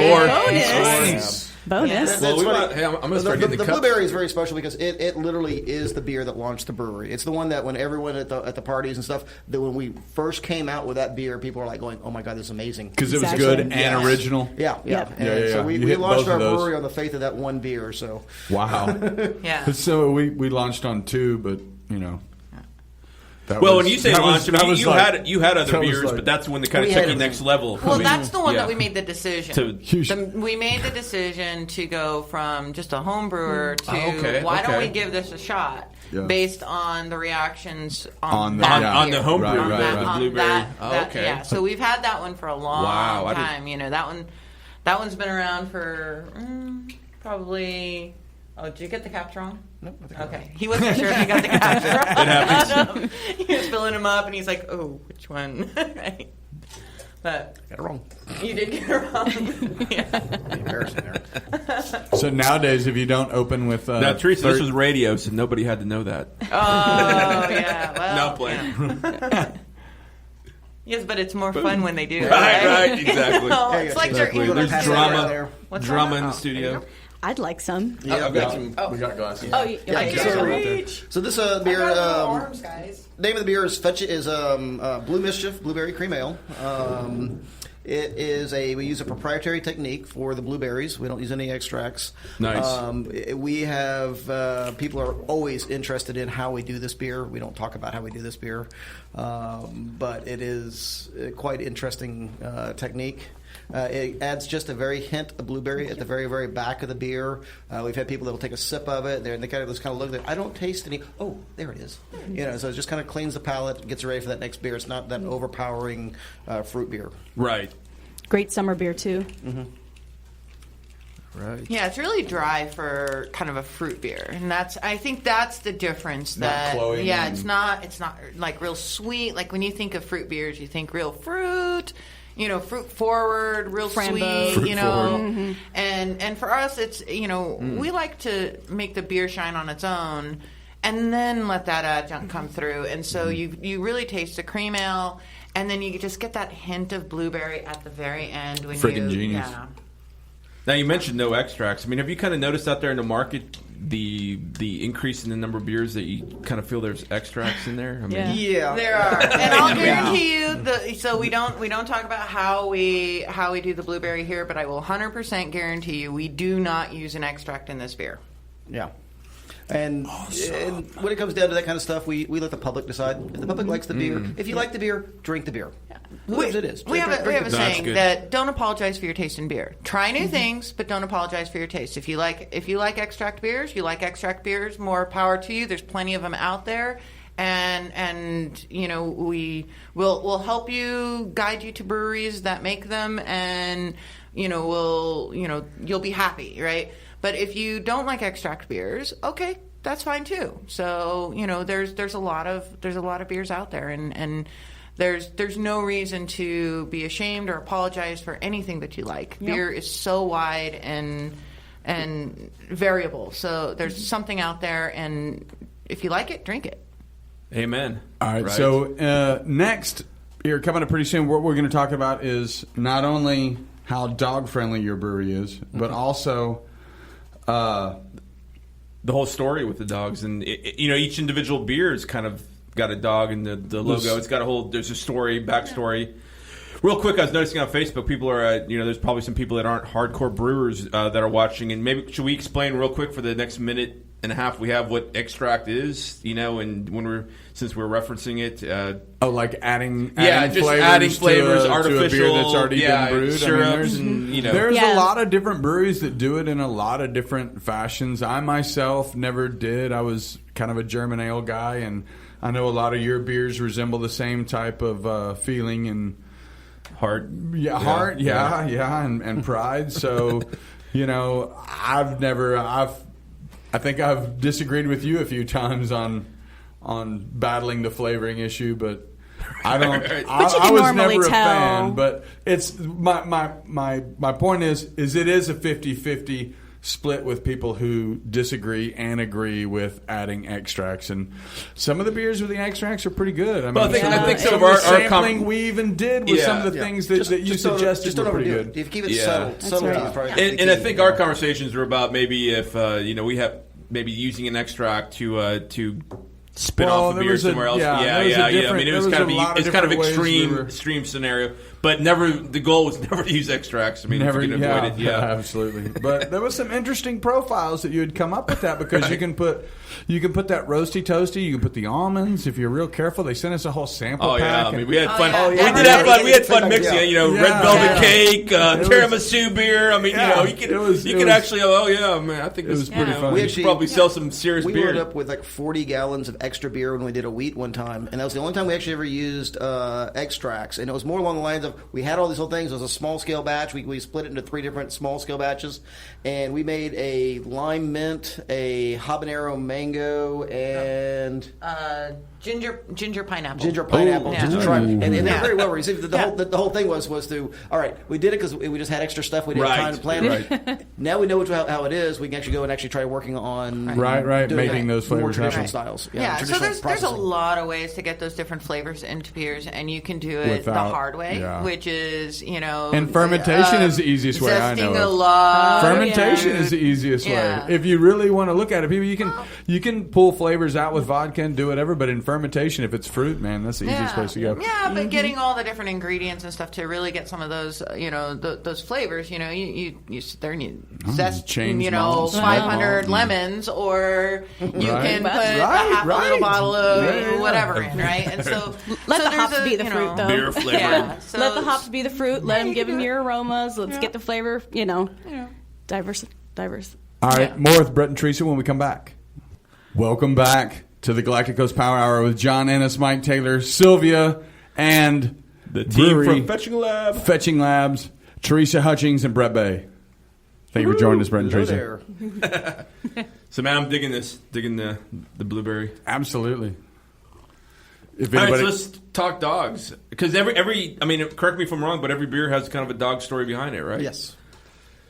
Bonus. Well, I'm going to start getting the blueberry is very special because it literally is the beer that launched the brewery. It's the one that when everyone at the parties and stuff, that when we first came out with that beer, people were like going, "Oh my god, this is amazing!" Because it was good and original. Yeah. So we launched our brewery on the faith of that one beer. So wow. Yeah. So we launched on 2, but you know. When you say launch, you had other beers, but that's when they kind of took you next level. Well, that's the one that we made the decision. We made the decision to go from just a home brewer to why don't we give this a shot based on the reactions on the home brew, the blueberry. Yeah, so we've had that one for a long time. You know, that one's been around for probably. Oh, did you get the caps wrong? No. Okay. He wasn't sure if he got the caps wrong. It happens. He was filling them up, and he's like, oh, which one? Right. But got it wrong. You did get it wrong. Yeah. Embarrassing there. So nowadays, if you don't open with... now, Theresa, this was radio, so nobody had to know that. Oh, yeah. Well, no play. Yes, but it's more fun when they do. Right, exactly. It's like their English. There's drama in the studio. I'd like some. Yeah, I've got some. We got glasses. Oh, I can't reach. So this beer, arms, guys. name of the beer is Blue Mischief Blueberry Cream Ale. It is we use a proprietary technique for the blueberries. We don't use any extracts. Nice. We have people are always interested in how we do this beer. We don't talk about how we do this beer, but it is quite interesting technique. It adds just a very hint of blueberry at the very, very back of the beer. We've had people that will take a sip of it. They kind of just kind of look at it. I don't taste any. Oh, there it is. So it just kind of cleans the palate, gets ready for that next beer. It's not that overpowering fruit beer. Right. Great summer beer too. Mm-hmm. Right. Yeah, it's really dry for kind of a fruit beer, and I think that's the difference. It's not like real sweet. Like when you think of fruit beers, you think real fruit. Fruit forward, real Frambo. sweet, mm-hmm. and for us, it's, we like to make the beer shine on its own and then let that adjunct come through. And so you really taste the cream ale, and then you just get that hint of blueberry at the very end. Friggin' genius. Yeah. Now, you mentioned no extracts. I mean, have you kind of noticed out there in the market the increase in the number of beers that you kind of feel there's extracts in there? I mean, yeah. There are, and I'll guarantee you. So we don't talk about how we do the blueberry here, but I will 100% guarantee you we do not use an extract in this beer. Yeah. And when it comes down to that kind of stuff, we let the public decide. If the public likes the beer, if you like the beer, drink the beer. Whoever it is. We have a saying that don't apologize for your taste in beer. Try new things, but don't apologize for your taste. If you like extract beers, more power to you. There's plenty of them out there. And we'll help you, guide you to breweries that make them, and you'll be happy, right? But if you don't like extract beers, okay, that's fine too. So there's a lot of beers out there, and there's no reason to be ashamed or apologize for anything that you like. Yep. Beer is so wide and variable. So there's something out there, and if you like it, drink it. Amen. All right. So next, here coming up pretty soon, what we're going to talk about is not only how dog friendly your brewery is, but also the whole story with the dogs, and each individual beer has kind of got a dog in the logo. It's got there's a story, backstory. Real quick, I was noticing on Facebook, people are there's probably some people that aren't hardcore brewers that are watching, and maybe should we explain real quick for the next minute and a half we have what extract is, and since we're referencing it, like adding flavors, artificial to a beer that's already been brewed. Syrups, there's a lot of different breweries that do it in a lot of different fashions. I myself never did. I was kind of a German ale guy, and I know a lot of your beers resemble the same type of feeling and heart, and pride. So, I think I've disagreed with you a few times on battling the flavoring issue, but I don't. I was never a fan. But it's my point is it is a 50-50 split with people who disagree and agree with adding extracts. And some of the beers with the extracts are pretty good. I mean, I think some of our our sampling we even did with some of the things that you just suggested don't were pretty overdo good. it. If you keep it Yeah. subtle, right. is probably the And I key. think our conversations were about maybe if we have maybe using an extract to spin Well, off a there beer was a- somewhere else. yeah, Yeah. there was a I different- mean, it there was was kind a lot of it's kind of different ways we were- extreme scenario, but never. The goal was never to use extracts. I mean, Never, if you can avoid it. Yeah. absolutely. But there was some interesting profiles that you had come up with that because you can put that roasty toasty. You can put the almonds if you're real careful. They sent us a whole sample Oh pack. yeah, I mean, we had fun. yeah. We Yeah. did have fun. We had fun Yeah. mixing it. Yeah. Red velvet Yeah. cake, was- tiramisu beer. I mean, Yeah. you could It was- you it could was- actually. Oh yeah, man, I think it was pretty fun. We We should actually- probably sell some serious We beer. wound up with like 40 gallons of extra beer when we did a wheat one time, and that was the only time we actually ever used extracts. And it was more along the lines of we had all these little things. It was a small scale batch. We split it into 3 different small scale batches, and we made a lime mint, a habanero mango, and Ginger pineapple. ginger pineapple. Yeah. Just to try, and they're Yeah. very well received. The whole thing was to all right. We did it because we just had extra stuff. We didn't have Right. time to plan it. Now we know how it is. We can actually go and actually try working on Right, doing making those more flavors traditional happen. styles. Yeah, so traditional there's a processing. lot of ways to get those different flavors into beers, and you can do it the Without- hard way, yeah. which is And fermentation is the easiest way I know zesting a of. lot. Fermentation Yeah. is the easiest Yeah. way. If you really want to look at it, people, you can pull flavors out with vodka and do whatever. But in fermentation, if it's fruit, man, that's the easiest place to go. Yeah, but getting all the different ingredients and stuff to really get some of those, those flavors, you sit there and you zest, change malts, 500 malt. lemons, or you Right. can put Right, a half a little right. bottle of Yeah. whatever in, right? And so Let the there's hops be the fruit, though. Beer flavor. Yeah, so Let the hops be the fruit. Let them you give can them do your it. aromas. Let's get the flavor. Diverse. All right, more with Brett and Theresa when we come back. Welcome back to the Galactic Coast Power Hour with John Ennis, Mike Taylor, Sylvia, and The team brewery, from Fetching Lab. Fetching Labs, Theresa Hutchings, and Brett Bay. Thank you for joining us, Brett and Hello Theresa. there. So man, I'm digging the blueberry. Absolutely. If All right, anybody, so let's talk dogs because every I mean, correct me if I'm wrong, but every beer has kind of a dog story behind it, right? Yes.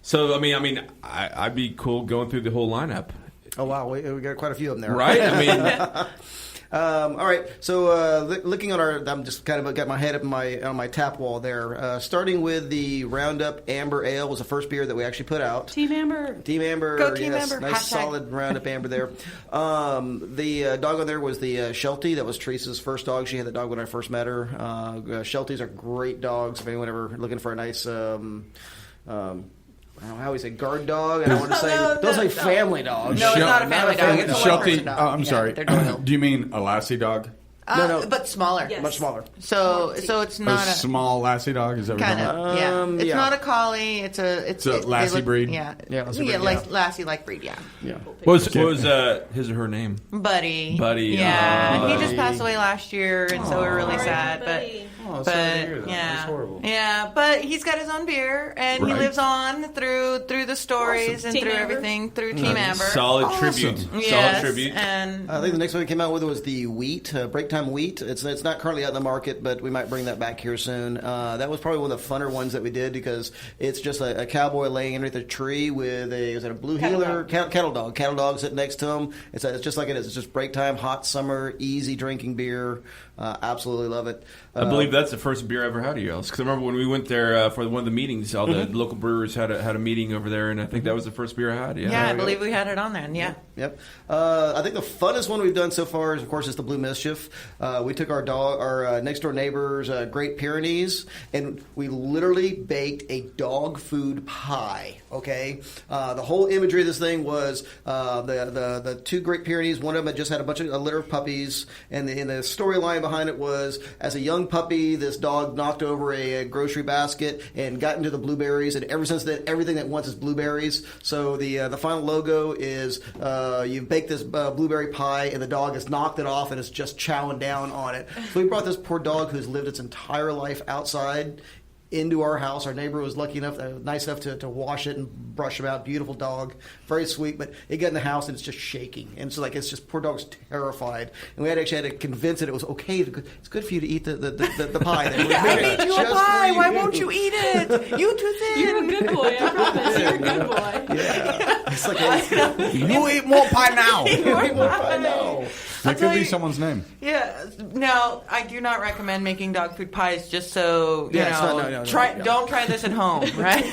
So I'd be cool going through the whole lineup, Oh wow, we got quite a few of them there. right? I mean, All right, so looking on I'm just kind of got my head up on my tap wall there. Starting with the Roundup Amber Ale was the first beer that we actually put out. Team Amber. Team Amber, Go Team yes, Amber. nice Hashtag. solid Roundup Amber there. The dog on there was the Sheltie. That was Teresa's first dog. She had the dog when I first met her. Shelties are great dogs. If anyone ever looking for a nice, I don't know how we say guard dog. I don't want to say don't say family dog. No, it's not a family dog. It's a Sheltie. one-person dog. I'm Yeah, sorry. they're dogs. Do you mean a lassie dog? No. But smaller. Yes. Much smaller. So it's not A a small lassie dog? Is that what kind you're talking about? of it's yeah. not a collie. It's a a Lassie breed? Yeah, Yeah, Lassie breed, like yeah. Lassie like breed. Yeah, Yeah. what was his or her name? Buddy. Buddy, Yeah, oh, he just Buddy. passed away last year, and so we're really sad. But yeah, yeah. But he's got his own beer, and he Right. lives on through the stories and Team through Amber. everything through Team Amber. Solid Awesome. tribute. Yes, Solid tribute. and I think the next one we came out with was the wheat, break time wheat. It's not currently out in the market, but we might bring that back here soon. That was probably one of the funner ones that we did because it's just a cowboy laying underneath a tree with a blue heeler cattle dog sitting next to him. It's just like it is. It's just break time, hot summer, easy drinking beer. Absolutely love it. I believe that's the first beer I ever had of yours. Because I remember when we went there for one of the meetings, all the local brewers had a meeting over there, and I think that was the first beer I had. yeah, I believe we had it on there. And yeah. Yep. I think the funnest one we've done so far is, of course, the Blue Mischief. We took our next door neighbor's Great Pyrenees, and we literally baked a dog food pie. Okay. The whole imagery of this thing was the 2 Great Pyrenees. One of them had just had a bunch of a litter of puppies, and the storyline behind it was, as a young puppy, this dog knocked over a grocery basket and got into the blueberries, and ever since then, everything that wants is blueberries. So the final logo is you bake this blueberry pie, and the dog has knocked it off and is just chowing down on it. So we brought this poor dog who's lived its entire life outside into our house. Our neighbor was nice enough to wash it and brush him out. Beautiful dog, very sweet. But it got in the house and it's just shaking, and it's just poor dog's terrified. And we actually had to convince it was okay. It's good for you to eat the pie. That we I made made you a just for pie. you. Why won't you eat it? You too thin. You're a good boy. I promise. You're a good boy. You eat more pie now. I know. That could be someone's name. Yeah. Now, I do not recommend making dog food pies just so, you know, no, don't try this at home, right?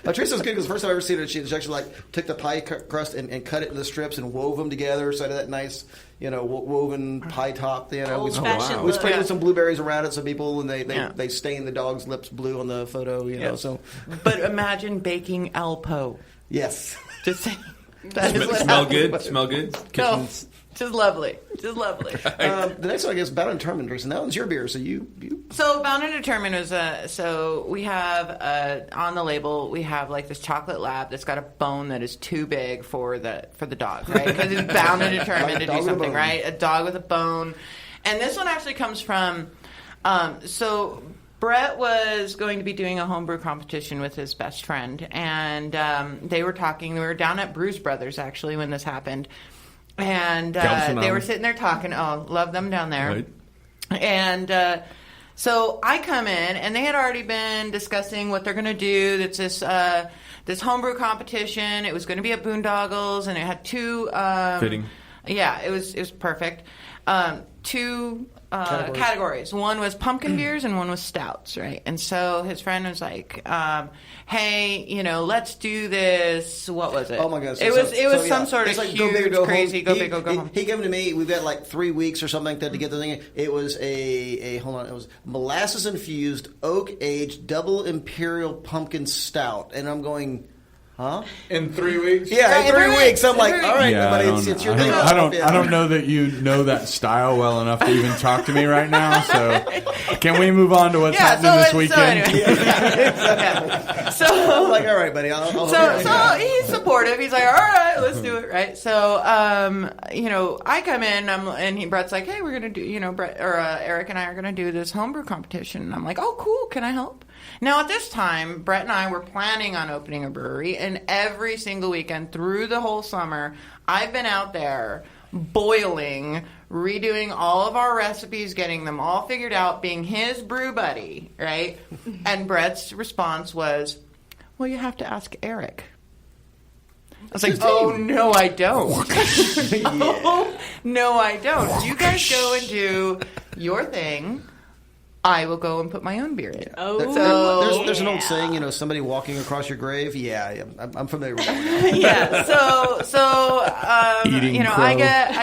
Teresa's good because the first time I ever seen her, she actually like took the pie crust and cut it into strips and wove them together so I had that nice, woven pie top. Old-fashioned We look. sprinkled some blueberries around it so people, and they stain the dog's lips blue on the photo, so. But imagine baking Alpo. Yes. Just saying. That is what Smell happened. good? Smell good? No, Kitchen's- just lovely. Just lovely. The next one, I guess, Bound and Determined, Theresa. And that one's your beer, so you. So Bound and Determined was so we have on the label we have like this chocolate lab that's got a bone that is too big for the dog, right? Because it's bound and determined to do something, right? A dog with a bone, and this one actually comes from so. Brett was going to be doing a homebrew competition with his best friend, and they were talking. We were down at Bruce Brothers actually when this happened, and they were sitting there talking. Oh, love them down there. Right. And so I come in, and they had already been discussing what they're going to do. It's this homebrew competition. It was going to be at Boondoggles, and it had two Fitting. Yeah, it was perfect. Two categories. One was pumpkin beers and one was stouts, right? And so his friend was like, "Hey, let's do this." What was it? Oh my gosh! It was some sort of like huge, go big or go crazy, home. go big or go home. He gave it to me. We've got like 3 weeks or something like that to get the thing. It was a hold on. It was molasses infused, oak aged, double imperial pumpkin stout, and I'm going. Huh? In 3 weeks? Yeah, in 3 weeks. I'm like, all right, Yeah, everybody, it's your thing. I don't know that you know that style well enough to even talk to me right now. So, can we move on to what's happening this weekend? So I'm like, all right, buddy. I'll So he's supportive. He's like, all right, let's do it, right? So, I come in, and Brett's like, hey, we're gonna do, Brett or Eric and I are gonna do this homebrew competition. And I'm like, oh, cool. Can I help? Now, at this time, Brett and I were planning on opening a brewery, and every single weekend through the whole summer, I've been out there boiling, redoing all of our recipes, getting them all figured out, being his brew buddy, right? And Brett's response was, well, you have to ask Eric. I was like, oh, no, I don't. No, I don't. You guys go and do your thing. I will go and put my own beer in. Oh, so there's an old saying, somebody walking across your grave. Yeah, I'm familiar with that. Yeah. So Eating crow. I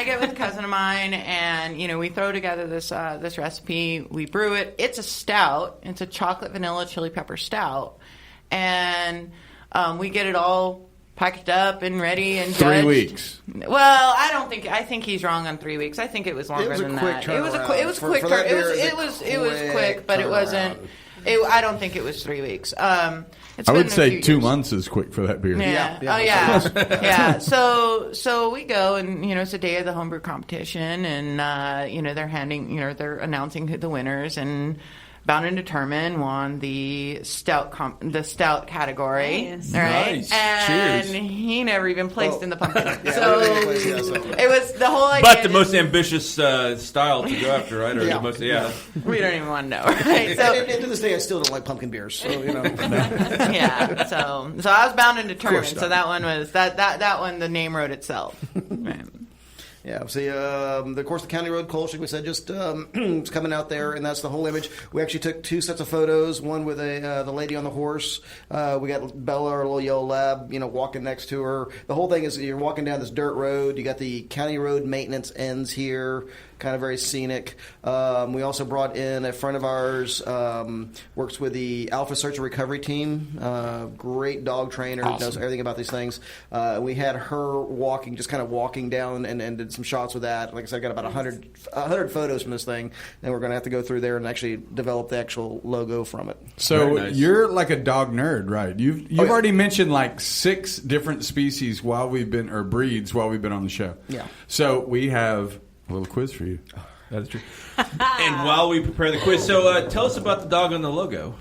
get with a cousin of mine, and we throw together this recipe. We brew it. It's a stout. It's a chocolate vanilla chili pepper stout, and we get it all packaged up and ready and 3 judged. weeks. Well, I think he's wrong on 3 weeks. I think it was longer than that. It was a quick turn. It was quick, but it wasn't. I don't think it was 3 weeks. I would say 2 months is quick for that beer. Yeah. Yeah. Oh yeah. Yeah. So we go, and it's the day of the homebrew competition, and they're announcing who the winners, and Bound and Determined won the stout category. Nice. All right. Nice. And Cheers. he never even placed in the pumpkin. Yeah, So it was the whole idea. But the most ambitious style to go after, right? Or Yeah. the most, we don't even want to know, right? So and to this day, I still don't like pumpkin beers. So yeah. So I was Bound and Determined. Of course So that one was that one. The name wrote itself. Right. Yeah, see, of course, the County Road Kolsch, like we said, just it's coming out there, and that's the whole image. We actually took 2 sets of photos, one with the lady on the horse. We got Bella, our little yellow lab, walking next to her. The whole thing is you're walking down this dirt road. You got the County Road maintenance ends here, kind of very scenic. We also brought in a friend of ours, works with the Alpha Search and Recovery team. Great dog trainer, knows everything about these things. We had her walking down and did some shots with that. Like I said, I got about 100 photos from this thing, and we're going to have to go through there and actually develop the actual logo from it. So Very nice. you're like a dog nerd, right? You've already mentioned like 6 different species breeds while we've been on the show. Yeah. So we have a little quiz for you. That is true. And while we prepare the quiz, so tell us about the dog on the logo.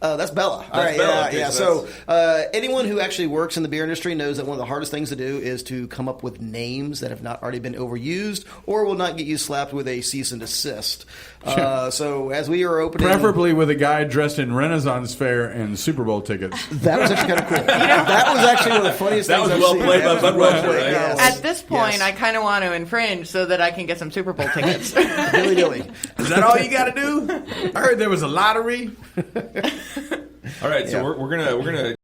That's Bella. All right, Bella. Okay, yeah. so So anyone who actually works in the beer industry knows that one of the hardest things to do is to come up with names that have not already been overused or will not get you slapped with a cease and desist. So as we are opening... Preferably with a guy dressed in Renaissance fair and Super Bowl tickets. That was actually kind of cool. That was actually one of the funniest That things was I've well seen. played by That was Budweiser, well played, right? yes. At this point, Yes. I kind of want to infringe so that I can get some Super Bowl tickets. Dilly. Is that all you got to do? I heard there was a lottery. All right, so we're gonna